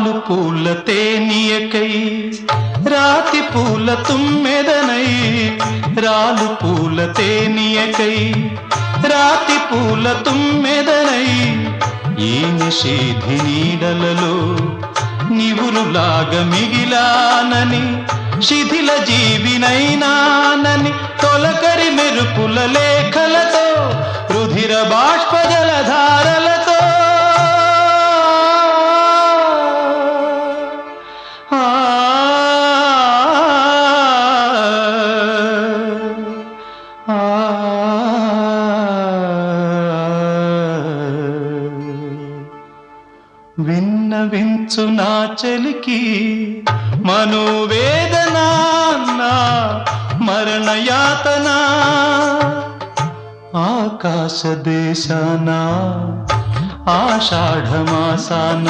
పాలు పూల తేనియకై రాతి పూల తుమ్మెదనై రాలు పూల తేనియకై రాతి పూల తుమ్మెదనై ఈ నిషేధి నీడలలో నివురులాగా మిగిలానని శిథిల జీవినైనానని తొలకరి మెరుపుల లేఖలతో రుధిర బాష్ప జలధారలతో విన్నవించు నా చలికి మనోవేదన మరణయాతన ఆకాశ దేశాన ఆషాఢ మాసాన